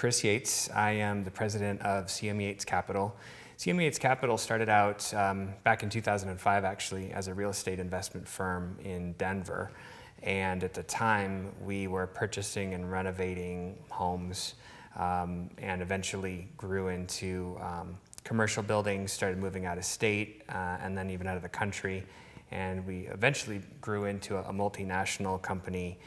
Chris Yates. I am the president of ChrisCMyates Capital. ChrisCMyates Capital started out back in 2005 actually as a real estate investment firm in Denver. And at the time we were purchasing and renovating homes and eventually grew into commercial buildings, started moving out of state and then even out of the country. And we eventually grew into a multinational company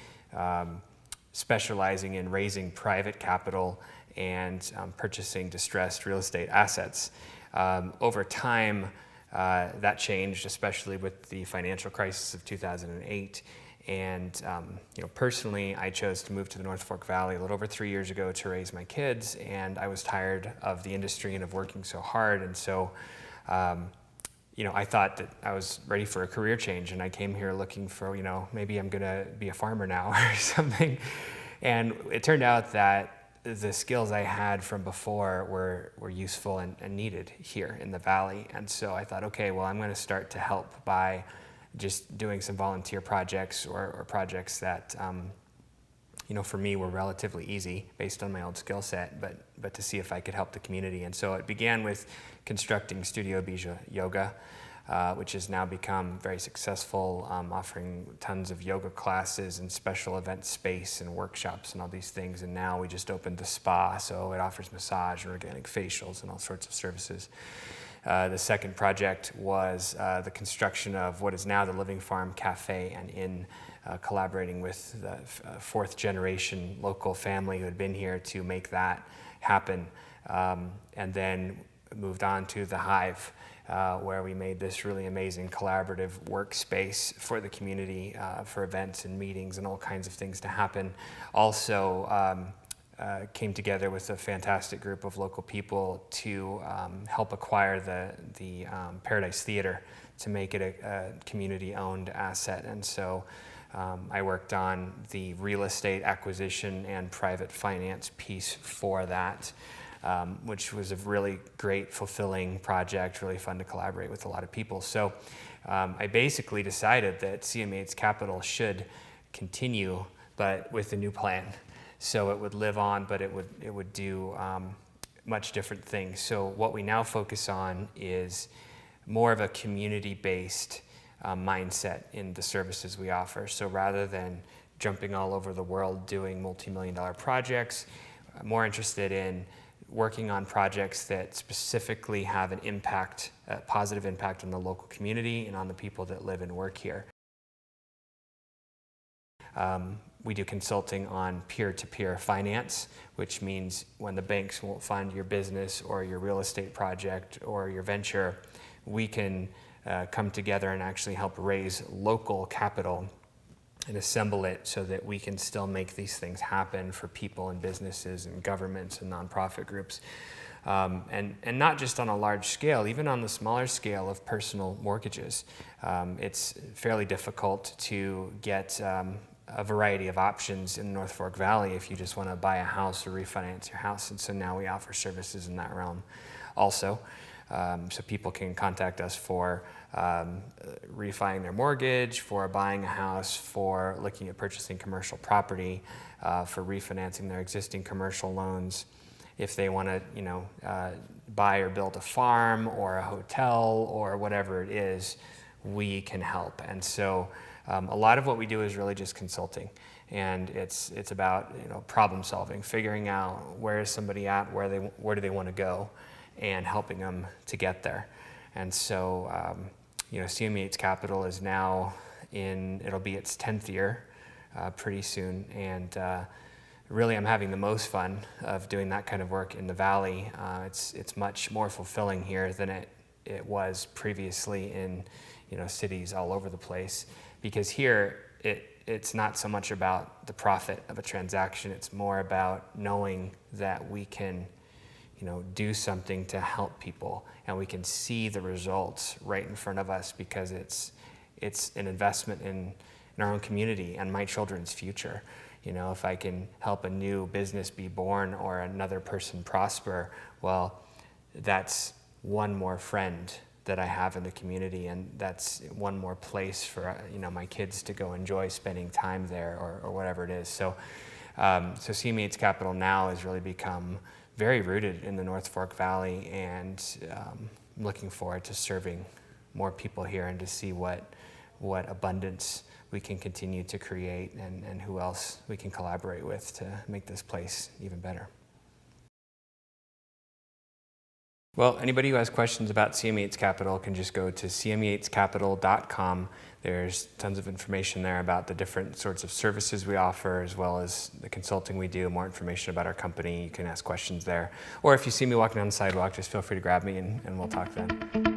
specializing in raising private capital and purchasing distressed real estate assets. Over time, that changed, especially with the financial crisis of 2008. And personally, I chose to move to the North Fork Valley a little over 3 years ago to raise my kids, and I was tired of the industry and of working so hard. And so, I thought that I was ready for a career change, and I came here looking for, maybe I'm gonna be a farmer now or something. And it turned out that the skills I had from before were useful and needed here in the Valley. And so I thought, okay, well, I'm gonna start to help by just doing some volunteer projects or projects that, for me were relatively easy based on my old skill set, but to see if I could help the community. And so it began with constructing Studio Bija Yoga, which has now become very successful, offering tons of yoga classes and special event space and workshops and all these things. And now we just opened the spa, so it offers massage and organic facials and all sorts of services. The second project was the construction of what is now the Living Farm Cafe and Inn, collaborating with the fourth generation local family who had been here to make that happen. And then moved on to the Hive, where we made this really amazing collaborative workspace for the community, for events and meetings and all kinds of things to happen. Also, came together with a fantastic group of local people to help acquire the Paradise Theater to make it a community-owned asset. And so I worked on the real estate acquisition and private finance piece for that, which was a really great, fulfilling project, really fun to collaborate with a lot of people. So I basically decided that ChrisCMyates Capital should continue, but with a new plan. So it would live on, but it would do much different things. So what we now focus on is more of a community-based mindset in the services we offer. So rather than jumping all over the world doing multi-million-dollar projects, I'm more interested in working on projects that specifically have an impact, a positive impact on the local community and on the people that live and work here. We do consulting on peer-to-peer finance, which means when the banks won't fund your business or your real estate project or your venture, we can come together and actually help raise local capital and assemble it so that we can still make these things happen for people and businesses and governments and nonprofit groups. And not just on a large scale, even on the smaller scale of personal mortgages. It's fairly difficult to get a variety of options in the North Fork Valley if you just want to buy a house or refinance your house. And so now we offer services in that realm also. So people can contact us for refining their mortgage, for buying a house, for looking at purchasing commercial property, for refinancing their existing commercial loans. If they want to, buy or build a farm or a hotel or whatever it is, we can help. And so a lot of what we do is really just consulting, and it's about problem solving, figuring out where is somebody at, where do they want to go, and helping them to get there. And so ChrisCMyates Capital is now it'll be its 10th year pretty soon, and really I'm having the most fun of doing that kind of work in the Valley. It's much more fulfilling here than it was previously in cities all over the place. Because here, it's not so much about the profit of a transaction, it's more about knowing that we can, do something to help people, and we can see the results right in front of us because it's an investment in our own community and my children's future. If I can help a new business be born or another person prosper, well, that's one more friend that I have in the community, and that's one more place for my kids to go enjoy spending time there or whatever it is. So So ChrisCMyates Capital now has really become very rooted in the North Fork Valley, and looking forward to serving more people here and to see what abundance we can continue to create, and who else we can collaborate with to make this place even better. Well, anybody who has questions about ChrisCMyates Capital can just go to ChrisCMyatesCapital.com. There's tons of information there about the different sorts of services we offer, as well as the consulting we do, more information about our company. You can ask questions there. Or if you see me walking down the sidewalk, just feel free to grab me and we'll talk then.